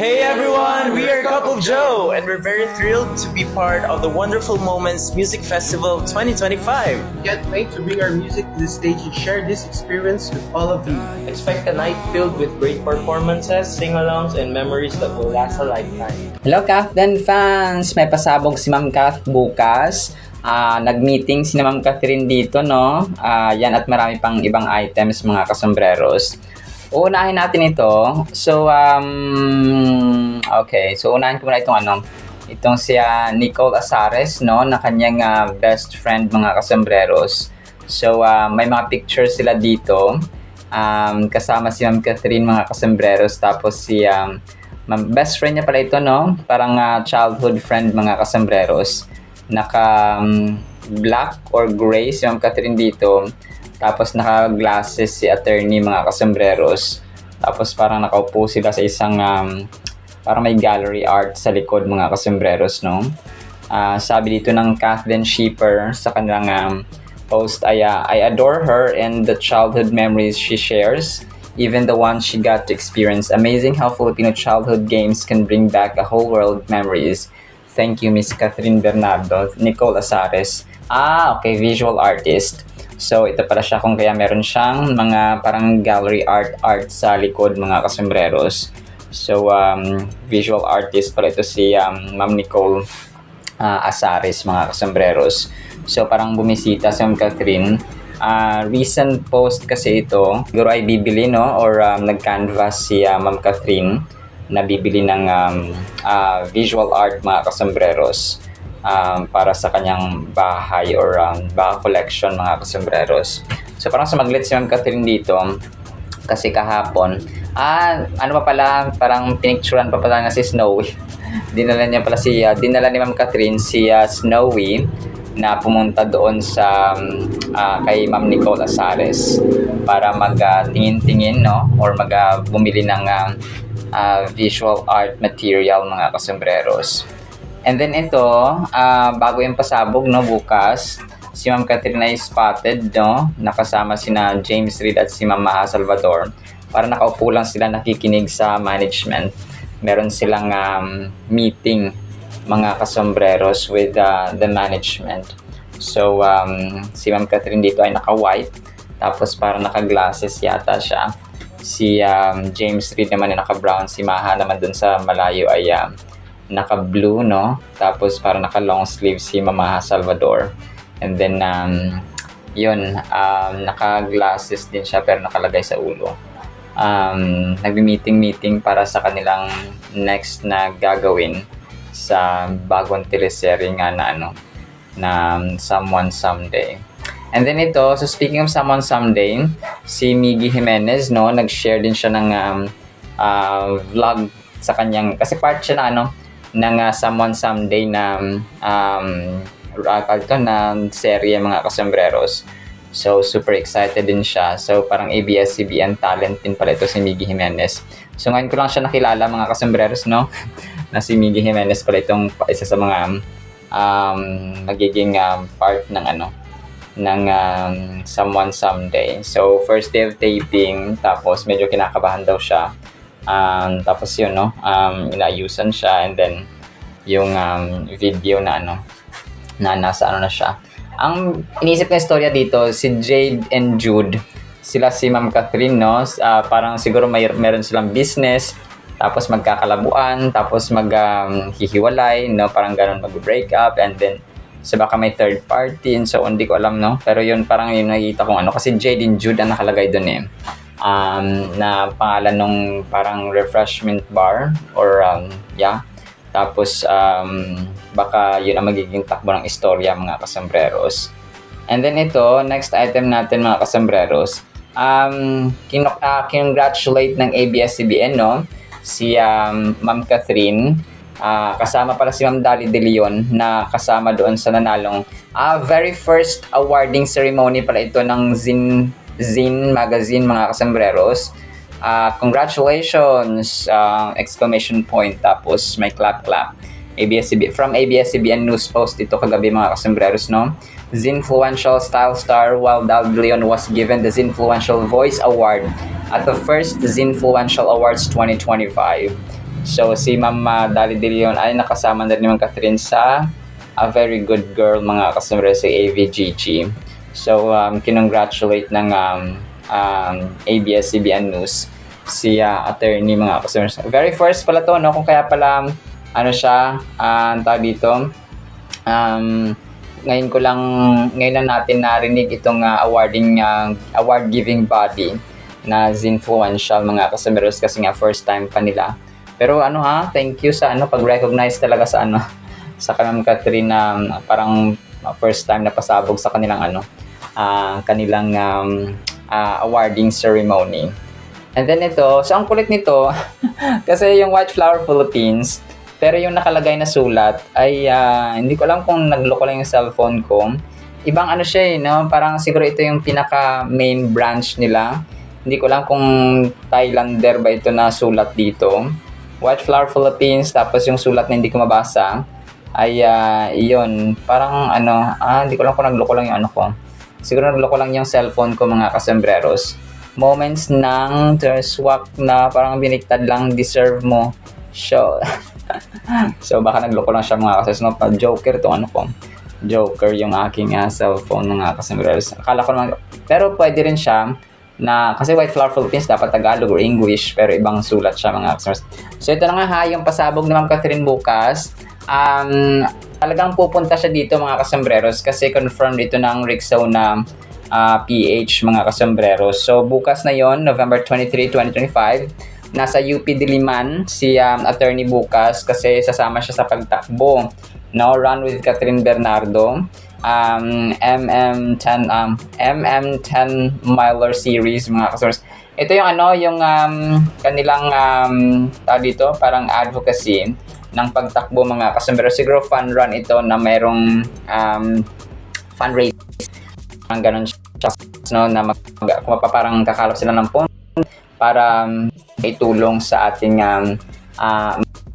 Hey everyone, we are Couple Joe, and we're very thrilled to be part of the Wonderful Moments Music Festival 2025. Can't wait to bring our music to the stage and share this experience with all of you. Expect a night filled with great performances, sing-alongs, and memories that will last a lifetime. Hello Kathden fans! May pasabog si Ma'am Kath bukas. Nag-meeting si Ma'am Catherine dito, no? Yan at marami pang ibang items mga kasombreros. Uunahin natin ito. So, okay. So, unahin ko muna itong si Nicole Azares, no? Na kanyang best friend mga kasombreros. So, may mga pictures sila dito. Kasama si Ma'am Catherine mga kasombreros. Tapos si best friend niya pala ito, no? Parang childhood friend mga kasombreros. Naka black or gray si Ma'am Catherine dito. Tapos naka-glasses si attorney mga kasombreros. Tapos parang nakaupo sila sa isang parang may gallery art sa likod mga kasombreros, no? Sabi dito ng Kathleen Shipper sa kanilang post ay I adore her and the childhood memories she shares, even the ones she got to experience. Amazing how Filipino childhood games can bring back a whole world memories. Thank you, Miss Catherine Bernardo. Nicole Azares. Okay, visual artist. So, ito pala siya kung kaya meron siyang mga parang gallery art sa likod mga kasombreros. So, visual artist pala ito si Ma'am Nicole Azares mga kasombreros. So, parang bumisita si Ma'am Catherine. Recent post kasi ito. Siguro ay bibili, no? Or nag-canvas si Ma'am Catherine na bibili ng visual art mga kasombreros. Para sa kanyang bahay or collection mga kasombreros. So parang sumaglit si Ma'am Catherine dito kasi kahapon ano pa pala, parang pinicturean pa pala na si Snowy. dinala ni Ma'am Catherine si Snowy na pumunta doon sa kay Ma'am Nicole Azares para magtingin-tingin, no, or bumili ng visual art material mga kasombreros. And then ito, bago yung pasabog, no, bukas, si Ma'am Catherine ay spotted, no, nakasama sina James Reid at si Ma'am Maha Salvador. Para nakaupo lang sila nakikinig sa management. Meron silang meeting, mga kasombreros, with the management. So, si Ma'am Catherine dito ay naka-white, tapos parang naka-glasses yata siya. Si James Reid naman ay naka-brown, si Maha naman dun sa malayo ay naka-blue, no? Tapos parang naka-long sleeve si Mama Salvador. And then, naka-glasses din siya pero nakalagay sa ulo. Nagbi-meeting para sa kanilang next na gagawin sa bagong teleserye nga na Someone Someday. And then ito, so speaking of Someone Someday, si Miggy Jimenez, no? Nag-share din siya ng vlog sa kanyang, kasi part siya ng Someone Someday na na serye mga kasombreros. So super excited din siya. So parang ABS-CBN talent din pala ito si Miggy Jimenez. So ngayon ko lang siya nakilala mga kasombreros, no? Na si Miggy Jimenez pala itong isa sa mga magiging part ng Someone Someday. So first day of taping, tapos medyo kinakabahan daw siya. Tapos yun, no, inaayusan siya, and then yung video na nasa na siya. Ang inisip ko yung storya dito, si Jade and Jude, sila si Ma'am Catherine, no, parang siguro meron silang business, tapos magkakalabuan, tapos maghihiwalay, no, parang ganun, mag-break up, and then so baka may third party, and so hindi ko alam, no, pero yun parang yung nakikita kong kasi Jade and Jude ang nakalagay dun na pangalan nung parang refreshment bar or tapos baka yun ang magiging takbo ng istorya mga kasombreros. And then ito, next item natin mga kasombreros, congratulate ng ABS-CBN, no, si Ma'am Catherine. Kasama pala si Ma'am Dali De Leon na kasama doon sa nanalong very first awarding ceremony pala ito ng Zine magazine mga kasombreros. Congratulations! Exclamation point, tapos may clap. From ABS-CBN News Post ito kagabi mga kasombreros, no? Zinfluential style star while Dal De Leon was given the Zinfluential Voice Award at the first Zinfluential Awards 2025. So si Ma'am Dali De Leon ay nakasama na rin ni Ma'am Catherine sa A Very Good Girl mga kasombrero sa AVGG. So kinongratulate ng ABS-CBN News si attorney mga kasombrero. Very first pala to, no? Kung kaya pala ano siya, tawag dito, ngayon lang natin narinig itong award giving body na Zinfluential mga kasombrero kasi nga first time pa nila. Pero thank you sa pag-recognize talaga sa sa Ma'am Catherine na parang first time na pasabog sa kanilang kanilang awarding ceremony. And then ito, so ang kulit nito kasi yung White Flower Philippines, pero yung nakalagay na sulat ay hindi ko alam kung nagloko lang yung cellphone ko. Ibang siya no? Parang siguro ito yung pinaka main branch nila. Hindi ko alam kung Thailander ba ito na sulat dito. White Flower Philippines, tapos yung sulat na hindi ko mabasa ay iyon. Parang hindi ko alam kung nagloko lang yung ko. Siguro nagloko lang yung cellphone ko mga kasombreros. Moments ng swak na parang biniktad lang, deserve mo. So baka nagloko lang siya mga kasombreros. Joker to ko. Joker yung aking cellphone mga kasombreros. Akala ko naman, pero pwede rin siya na kasi White Flower Philippines dapat Tagalog or English pero ibang sulat siya mga kasombreros. So ito na nga yung pasabog ni Ma'am Catherine bukas. Talagang pupunta siya dito mga kasombreros kasi confirmed ito ng Rexona PH mga kasombreros. So bukas na yon, November 23, 2025, nasa UP Diliman si attorney bukas kasi sasama siya sa pagtakbo, no? Run with Catherine Bernardo, MM10 miler series mga kasombreros. Ito yung yung kanilang tawag dito, parang advocacy ng pagtakbo mga kasombreros. Siguro fun run ito na merong fundraising, parang ganun siya, no, na parang kakalap sila ng pondo para itulong sa ating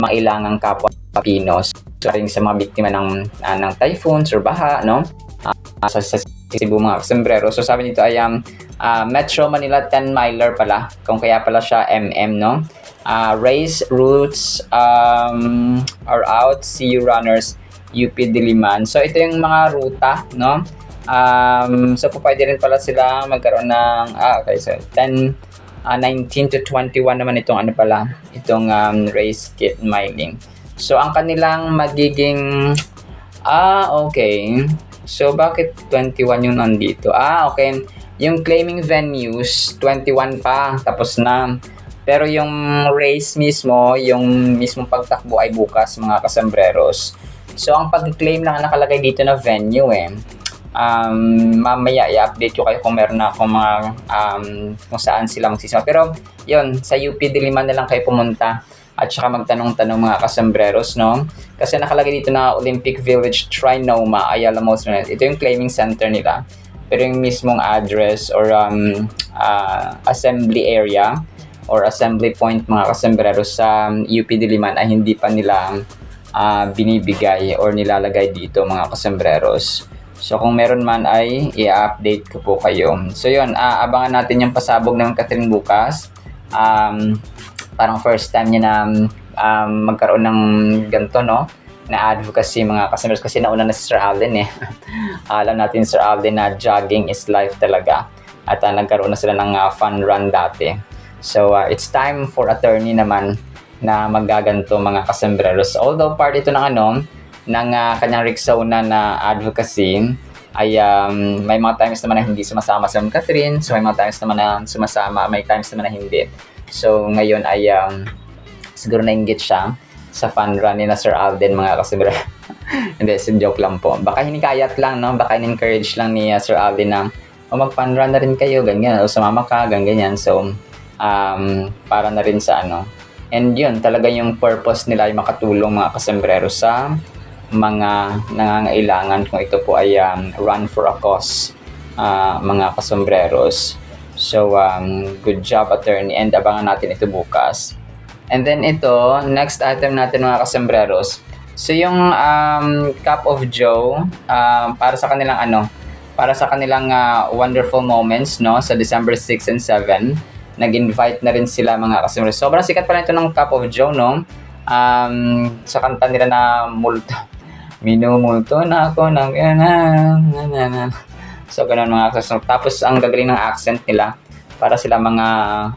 mga ilangang kapwa Pinos, so rin sa mga biktima ng typhoons or baha, no, sa Cebu mga kasombreros. So sabi nito ay Metro Manila 10 miler pala, kung kaya pala siya MM, no. Race routes are out, see you runners, UP Diliman. So ito yung mga ruta, no. So pwede rin pala sila magkaroon ng okay, so 19 to 21 naman itong itong race kit miling. So ang kanilang magiging okay. So bakit 21 yung nandito? Okay. Yung claiming venues 21 pa, tapos na. Pero yung race mismo, yung mismong pagtakbo ay bukas mga kasombreros. So ang pag-claim lang nakalagay dito na venue mamaya i-update ko kayo kung meron na akong mga kung saan sila magsisama. Pero yun, sa UP Diliman na lang kayo pumunta at saka magtanong-tanong mga kasombreros, no? Kasi nakalagay dito na Olympic Village Trinoma, Ayala Malls. Ito yung claiming center nila. Pero yung mismong address or assembly area or assembly point mga kasombreros sa UP Diliman ay hindi pa nila binibigay or nilalagay dito mga kasombreros. So kung meron man ay i-update ko po kayo. So yun, abangan natin yung pasabog ng Catherine bukas. Parang first time niya na magkaroon ng ganito, no, na advocacy mga kasombreros, kasi nauna na si Sir Alden alam natin Sir Alden na jogging is life talaga at nagkaroon na sila ng fun run dati. So it's time for attorney naman na magaganto mga kasombreros. Although part ito ng ng kanyang Rexona na advocacy ay may mga times naman na hindi sumasama sa Catherine, so may mga times naman na sumasama, may times naman na hindi. So ngayon ay siguro nainggit siya sa fun run ni na Sir Alden mga kasombreros. Hindi, joke lang po. Baka hinikayat lang, no? Baka in-encourage lang ni Sir Alden na mag-fun run na rin kayo, ganyan, o sumama ka, ganyan. So para na rin sa and yun talaga yung purpose nila ay makatulong mga kasombreros sa mga nangangailangan, kung ito po ay run for a cause mga kasombreros. So good job attorney, and abangan natin ito bukas. And then ito, next item natin mga kasombreros. So yung Cup of Joe para sa kanilang para sa kanilang wonderful moments, no, sa December 6 and 7. nag-invite na rin sila mga kasembreros. Sobrang sikat pala ito ng Cup of Joe, no? Sa kanta nila na multo. Minumulto na ako ng so ganun mga kasembreros. Tapos ang gagaling ng accent nila, para sila mga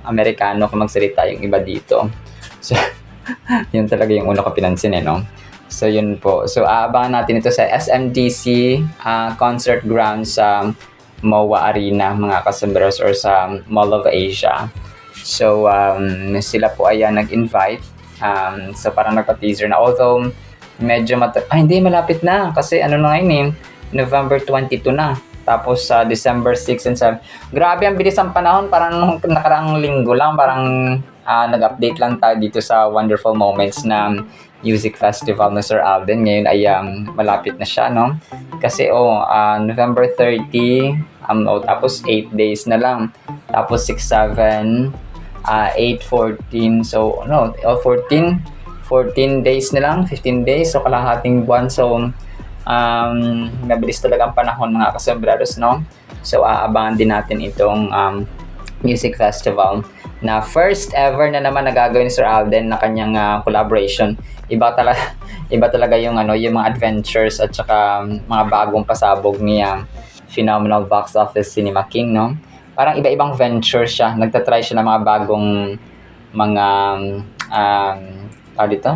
Amerikano kung magsalita yung iba dito. So yun talaga yung una ko pinansin no. So yun po. So aabangan natin ito sa SMDC concert ground sa MOA Arena mga kasembreros or sa Mall of Asia. So sila po ay nag-invite. So parang nagpa-teaser na, although medyo hindi malapit na kasi ano na ngayon November 22 na. Tapos sa December 6 and 7. Grabe ang bilis ang panahon, parang nung nakaraang linggo lang, parang nag-update lang tayo dito sa Wonderful Moments na Music Festival ng Sir Alden. Ngayon ay malapit na siya, no? Kasi November 30, tapos 8 days na lang. Tapos 6, 7, 8, 14, so 14 days na lang, 15 days, so kalahating buwan. So mabilis talaga ang panahon mga kasembreros, no? So aabangan din natin itong music festival na first ever na naman nagagawin ni Sir Alden na kanyang collaboration. Iba talaga yung yung mga adventures at saka mga bagong pasabog ni Phenomenal Box Office Cinema King, no? Parang iba-ibang ventures siya. Nagtatry siya ng mga bagong mga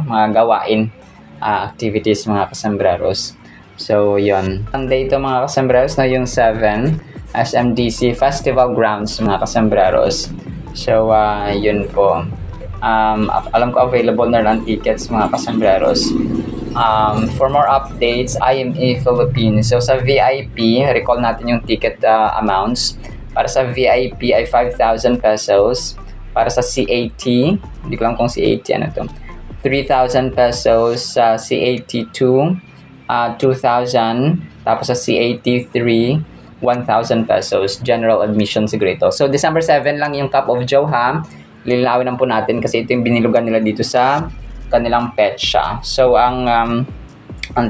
mga gawain, activities mga kasembreros. So yun. Ang day ito mga kasembreros na yung 7 SMDC Festival Grounds mga kasembreros. So yun po. Alam ko available na lang tickets mga kasembreros. For more updates, IMA Philippines. So sa VIP, recall natin yung ticket amounts. Para sa VIP ay 5,000 pesos. Para sa CAT, hindi ko lang kung CAT ano to, 3,000 pesos. Sa CAT 2, 2,000. Tapos sa CAT 3, 1,000 pesos. General admission siguro. So December 7 lang yung Cup of Joe ha. Lilinawin lang po natin kasi ito yung binilugan nila dito sa kanilang petsa. So ang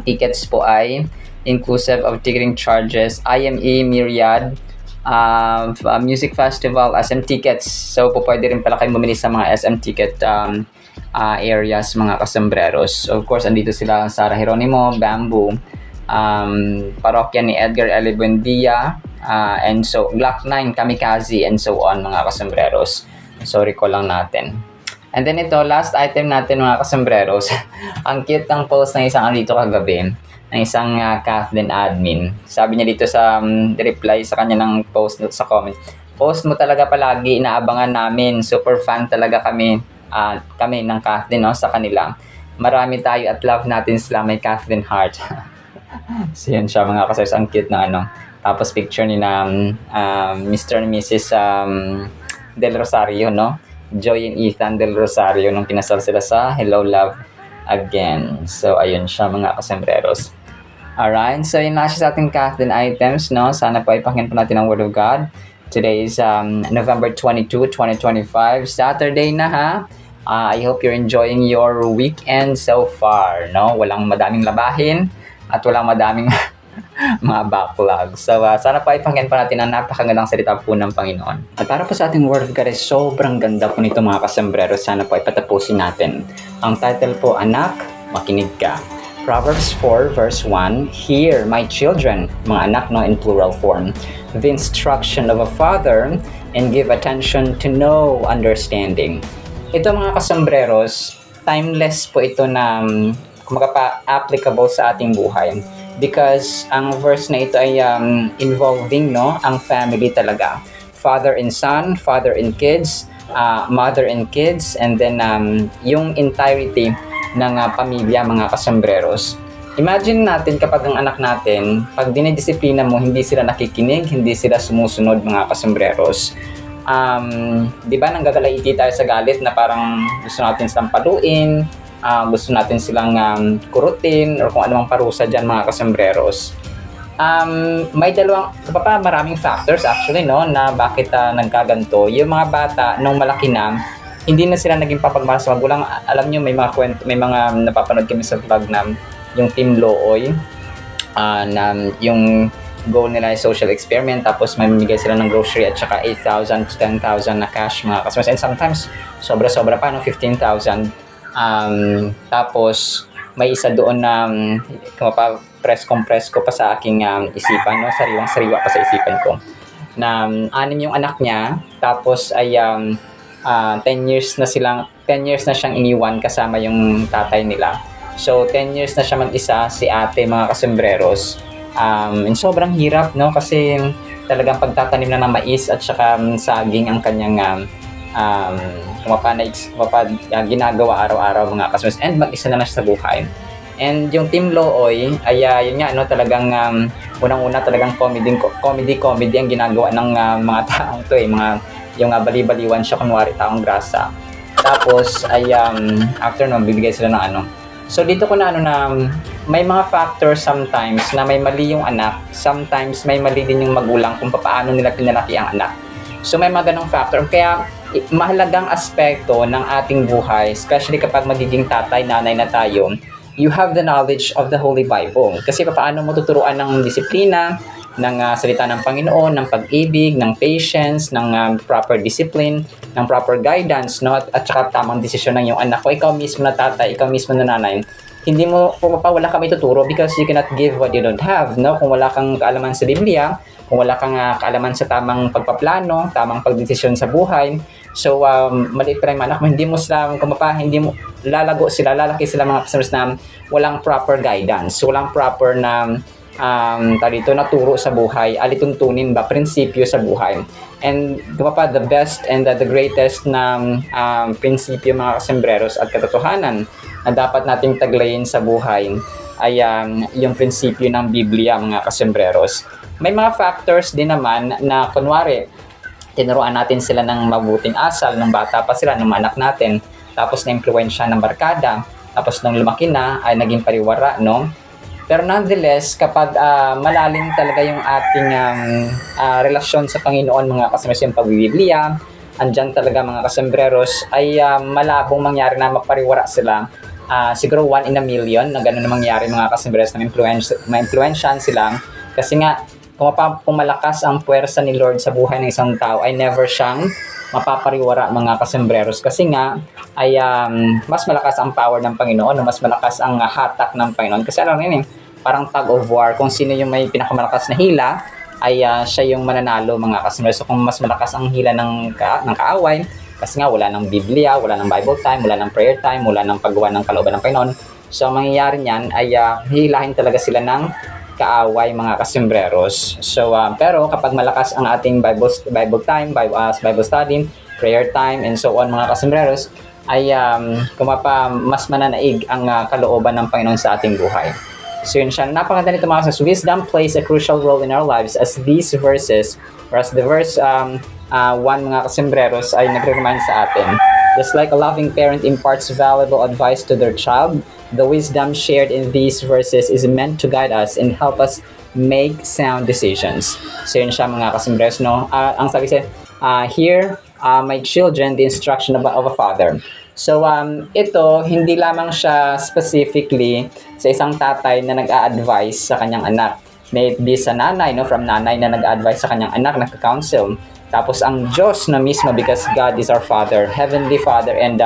tickets po ay inclusive of ticketing charges, IME, Myriad, Music Festival, SM tickets. So po pwede rin pala kayo bumili sa mga SM ticket areas mga kasembreros. Of course, andito sila Sara Geronimo, Bamboo, parokya ni Edgar L. Buendia, and so Glock 9, Kamikaze, and so on mga kasembreros. So recall lang natin. And then ito, last item natin mga kasembreros. Ang cute ng post ng isang dito kagabi, ng isang Kathleen admin. Sabi niya dito sa reply sa kanya ng post sa comment, post mo talaga palagi, inaabangan namin. Super fan talaga kami ng Kathleen, no, sa kanila. Marami tayo at love natin sila, may Kathleen heart. So yun siya mga kasembreros, ang cute na Tapos picture ni na Mr. and Mrs. Del Rosario, no? Joy and Ethan Del Rosario nung kinasal sila sa Hello Love Again. So ayun siya mga kasembreros. Alright, so yun na siya sa ating Kathleen items, no? Sana po ipakinggan po natin ang Word of God. Today is November 22, 2025, Saturday na ha. I hope you're enjoying your weekend so far, no? Walang madaming labahin at walang madaming mga backlog. So sana po ipakinggan pa natin ang napakagandang salita po ng Panginoon. At para po sa ating Word of God, sobrang ganda po nito mga kasembreros. Sana po ipatapusin natin. Ang title po, Anak, Makinig Ka. Proverbs 4 verse 1, Hear, my children, mga anak, no, in plural form, the instruction of a father, and give attention to know understanding. Ito mga kasembreros, timeless po ito na applicable sa ating buhay. Because ang verse na ito ay involving, no, ang family talaga. Father and son, father and kids, mother and kids, and then yung entirety ng pamilya mga kasembreros. Imagine natin kapag ang anak natin, pag dinidisiplina mo, hindi sila nakikinig, hindi sila sumusunod mga kasembreros. Di ba nanggagalaiti tayo sa galit na parang gusto natin silang paluin, gusto natin silang kurutin or kung anumang parusa dyan mga kasembreros. May maraming factors actually, no, na bakit nagkaganto. Yung mga bata nung malaki na, hindi na sila naging papagmahal sa magulang. Alam nyo, may mga kwento, may mga napapanood kami sa vlog na yung Team Looy, na yung goal nila ay social experiment, tapos may mamigay sila ng grocery at saka 8,000 to 10,000 na cash mga customers, and sometimes sobra-sobra pa, no? 15,000. Tapos may isa doon na compress ko pa sa aking isipan, no? Sariwang-sariwa pa sa isipan ko na 6 yung anak niya, tapos ay 10 years na siyang iniwan kasama yung tatay nila. So 10 years na siya mag-isa, si ate mga kasembreros. And sobrang hirap, no, kasi talagang pagtatanim na ng mais at saka saging ang kanyang ginagawa araw-araw mga kasembreros, and mag-isa na lang siya sa buhay. And yung Team Looy ay yun nga, no, talagang unang-una talagang comedy ang ginagawa ng mga taong to, yung bali-baliwan siya, kunwari taong grasa. Tapos ay after no, bibigay sila ng So dito ko na may mga factors sometimes na may mali yung anak, sometimes may mali din yung magulang kung paano nila pinalaki ang anak. So may mga ganong factor, kaya mahalagang aspekto ng ating buhay, especially kapag magiging tatay, nanay na tayo, you have the knowledge of the Holy Bible. Kasi paano mo tuturuan ng disiplina, ng salita ng Panginoon, ng pag-ibig, ng patience, ng proper discipline, ng proper guidance, no? At saka tamang desisyon ng iyong anak. Kung ikaw mismo na tatay, ikaw mismo na nanay, hindi mo, wala kang ituturo because you cannot give what you don't have, no? Kung wala kang kaalaman sa Biblia, kung wala kang kaalaman sa tamang pagpaplano, tamang pagdesisyon sa buhay, so maliit pa rin anak mo, hindi mo lalaki sila mga customers na walang proper guidance, walang proper na naturo sa buhay, alituntunin ba, prinsipyo sa buhay. And the best and the greatest na prinsipyo mga kasembreros at katotohanan na dapat nating taglayin sa buhay ay yung prinsipyo ng Biblia mga kasembreros. May mga factors din naman na kunwari tinuruan natin sila ng mabuting asal nung bata pa sila, nung anak natin, tapos na-impluwensya ng barkada, tapos nung lumaki na ay naging pariwara, no? Pero nonetheless, kapag malalim talaga yung ating relasyon sa Panginoon mga kasembreros, yung pagbibiblia, andyan talaga mga kasembreros, ay malabong mangyari na mapariwara sila. Siguro 1 in a million na gano'n na mangyari mga kasembreros, na ma-impluwensyahan sila. Kasi nga, kung malakas ang puwersa ni Lord sa buhay ng isang tao, ay never siyang mapapariwara mga kasembreros, kasi nga ay mas malakas ang power ng Panginoon, mas malakas ang hatak ng Panginoon, kasi alam niyo parang tug of war, kung sino yung may pinakamalakas na hila ay siya yung mananalo mga kasembreros. So kung mas malakas ang hila ng kaaway, kasi nga wala ng Biblia, wala ng Bible time, wala ng prayer time, wala ng paggawa ng kalooban ng Panginoon, so ang mangyayari niyan ay hihilahin talaga sila ng kaaway mga kasembreros. So pero kapag malakas ang ating Bible time, Bible study, prayer time, and so on mga kasembreros, ay mas mananaig ang kalooban ng Panginoon sa ating buhay. So yun siya, napakaganda nito mga kasembreros. Wisdom plays a crucial role in our lives, as these verses, or as the verse 1 mga kasembreros ay nagre-remind sa atin. Just like a loving parent imparts valuable advice to their child, the wisdom shared in these verses is meant to guide us and help us make sound decisions. So yun siya mga kasembreros, no? Ang sabi siya, here, my children, the instruction of a father. So ito, hindi lamang siya specifically sa isang tatay na nag-a-advise sa kanyang anak. May it be sa nanay, no? From nanay na nag-a-advise sa kanyang anak, nagka-counsel. Tapos ang Diyos na mismo, because God is our Father, Heavenly Father, and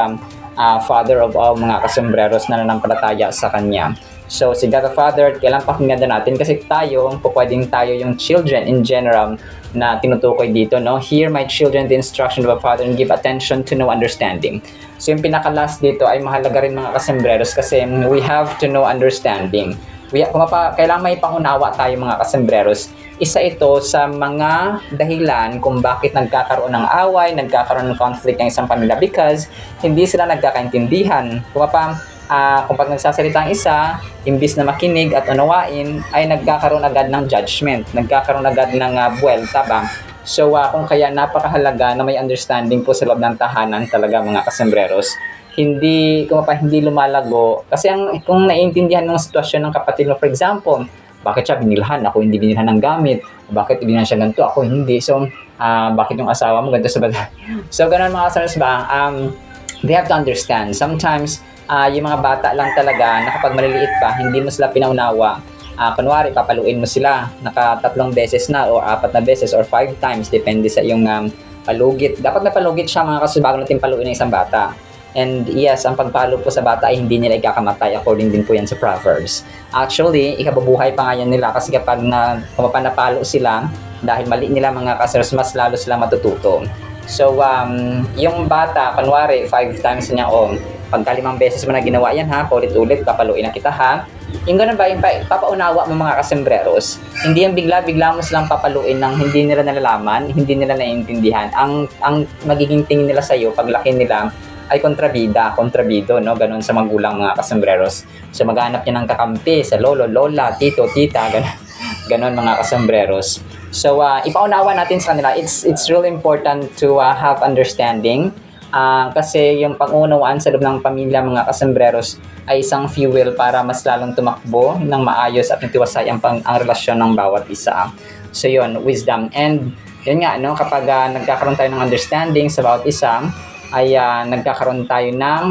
Father of all mga kasembreros na nanampalataya sa Kanya. So si God the Father, kailan pakinggan natin, kasi tayo yung children in general na tinutukoy dito, no? Hear my children the instruction of a father and give attention to know understanding. So yung pinaka-last dito ay mahalaga rin mga kasembreros, kasi we have to know understanding. Kailangan may pangunawa tayo mga kasembreros. Isa ito sa mga dahilan kung bakit nagkakaroon ng away, nagkakaroon ng conflict ng isang pamilya, because hindi sila nagkakaintindihan. Kung pag nagsasalita ang isa, imbis na makinig at unawain, ay nagkakaroon agad ng judgment, nagkakaroon agad ng buwelta ba? So kung kaya napakahalaga na may understanding po sa loob ng tahanan talaga mga kasembreros. Hindi lumalago, kasi kung naiintindihan ng sitwasyon ng kapatid mo, for example, bakit siya binilhan, ako hindi binilhan ng gamit, bakit binilhan siya ganito, ako hindi, so bakit yung asawa mo ganito sa bata. So ganun mga kasembreros ba, they have to understand. Sometimes yung mga bata lang talaga na kapag maliliit pa, hindi mo sila pinaunawa, Kunwari, papaluin mo sila, nakatatlong beses na, or 4 na beses, or 5 times, depende sa iyong palugit. Dapat may palugit siya mga kasunod bago natin paluin ng isang bata. And yes, ang pagpalo po sa bata ay hindi nila ikakamatay, according din po yan sa Proverbs. Actually, ikabubuhay pa nga yan nila kasi kapag napalo sila, dahil mali nila mga kasers, mas lalo sila matututo. So, yung bata, kunwari, 5 times niya, pagka 5 beses mo na ginawa yan ha, ulit-ulit, papaluin na kita ha. Yung ganun ba, yung papaunawa mo mga kasembreros, hindi yung bigla-bigla mo silang papaluin ng hindi nila nalalaman, hindi nila naiintindihan. Ang magiging tingin nila sa'yo, paglaki nila, ay kontrabido, no? Ganun sa magulang mga kasembreros. So, maghanap niya ng kakampi sa lolo, lola, tito, tita, ganun mga kasembreros. So, ipaunawa natin sa kanila, it's really important to have understanding. Kasi yung pag-unawaan sa loob ng pamilya mga kasembreros ay isang fuel para mas lalong tumakbo ng maayos at natiwasay ang relasyon ng bawat isa. So yun, wisdom. And yun nga, no, kapag nagkakaroon tayo ng understanding sa bawat isa, ay nagkakaroon tayo ng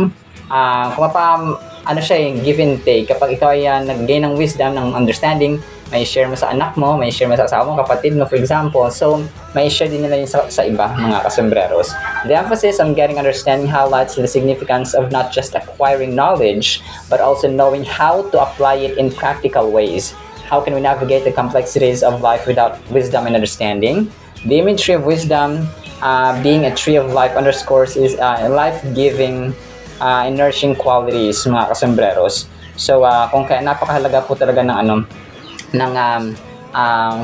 give and take. Kapag ikaw ay nag-gain ng wisdom, ng understanding, may share mo sa anak mo, may share mo sa asawa mo, kapatid mo, for example. So, may share din nila yun sa iba, mga kasembreros. The emphasis on getting understanding highlights the significance of not just acquiring knowledge, but also knowing how to apply it in practical ways. How can we navigate the complexities of life without wisdom and understanding? The imagery of wisdom being a tree of life underscores is life-giving and nourishing qualities, mga kasembreros. So, kung kaya napakahalaga po talaga ng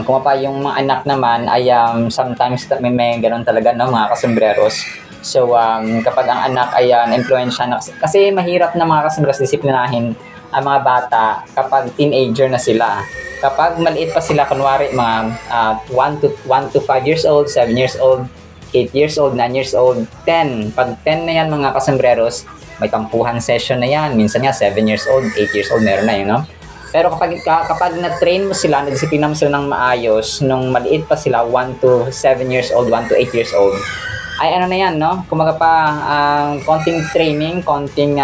kung pa yung mga anak naman ay sometimes may ganun talaga, no, mga kasembreros. So, kapag ang anak ay na-influensya na, kasi mahirap na mga kasembreros disiplinahin ang mga bata kapag teenager na sila. Kapag maliit pa sila, kunwari mga 1 to 5 years old, 7 years old, 8 years old, 9 years old, 10. Pag 10 na yan mga kasembreros, may tampuhan session na yan. Minsan nga 7 years old, 8 years old, meron na yun, no? Pero kapag na-train mo sila, na-disiplina mo sila ng maayos, nung maliit pa sila, 1 to 7 years old, 1 to 8 years old, ay ano na yan, no? Kumaga pa, konting training, konting,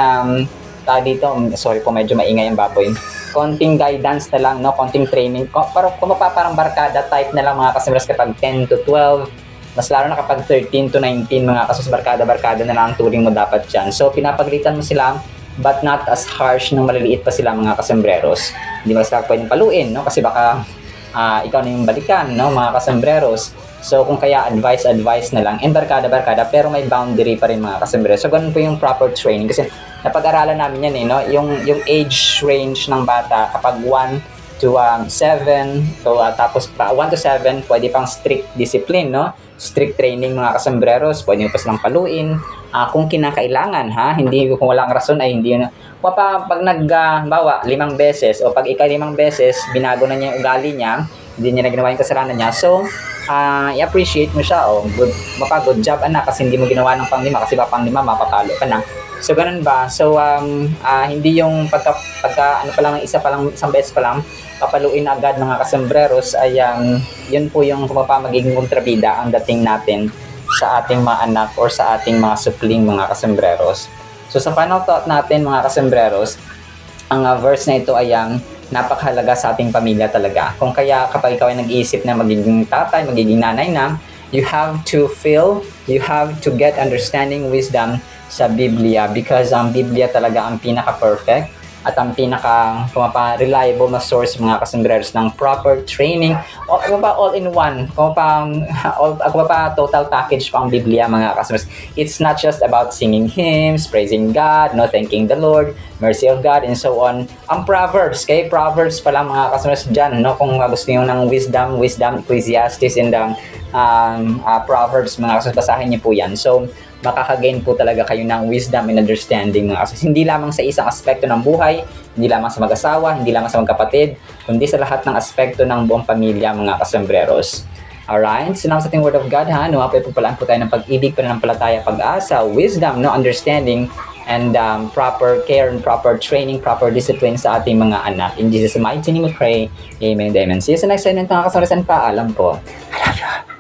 dito, sorry po, medyo maingay yung baboy. Konting guidance na lang, no? Konting training. Parang barkada type na lang mga kasembreros kapag 10 to 12, mas lalo na kapag 13 to 19, mga kasos barkada na lang ang turing mo dapat dyan. So, pinapagalitan mo sila, but not as harsh nung maliliit pa sila mga kasembreros. Hindi mo sila pwedeng paluin, no? Kasi baka ikaw na yung balikan, no, mga kasembreros. So kung kaya advice na lang, and barkada, pero may boundary pa rin mga kasembreros. So ganun po yung proper training. Kasi napag-aralan namin yan, no? Yung age range ng bata kapag 1 to 7, so tapos 1 to 7, pwede pang strict discipline, no? Strict training mga kasembreros, pwede nyo pa silang paluin kung kinakailangan, ha? Hindi, kung walang rason ay hindi na. Pag bawa 5 beses o pag 5 beses binago na niya yung ugali niya, hindi niya na ginawa yung kasalanan niya, so i-appreciate mo siya, good job anak, kasi hindi mo ginawa ng pang-5, kasi baka pang-5 mapapalo ka na. So ganun ba? So hindi yung pagka isang beses pa lang papaluin agad mga kasembreros ay yun po yung magiging kontrabida ang dating natin sa ating mga anak or sa ating mga supling mga kasembreros. So sa final thought natin mga kasembreros, ang verse na ito ay napakahalaga sa ating pamilya talaga. Kung kaya kapag ikaw ay nag-iisip na magiging tatay, magiging nanay na, you have to get understanding, wisdom sa Biblia, because ang Biblia talaga ang pinaka-perfect at ang pinaka-reliable na source mga kasembreros ng proper training, o all in one, total package pa ang Biblia mga kasembreros. It's not just about singing hymns, praising God, no, thanking the Lord, mercy of God, and so on. Ang Proverbs, Proverbs pa lang mga kasembreros dyan, no, kung gusto niyo ng wisdom, Ecclesiastes, and Proverbs mga kasembreros, basahin niyo po yan. So makakagain po talaga kayo ng wisdom and understanding mga kasembreros. Hindi lamang sa isang aspekto ng buhay, hindi lamang sa mag-asawa, hindi lamang sa magkapatid, kundi sa lahat ng aspekto ng buong pamilya mga kasembreros. Alright, salamat sa ating Word of God, ha. Nawapay po palaan po tayo ng pag-ibig, pananampalataya, pag-asa, wisdom, no, understanding, and proper care and proper training, proper discipline sa ating mga anak. In Jesus' mighty name we pray. Amen and amen. See you sa next segment mga kasembreros, and paalam po. I love you.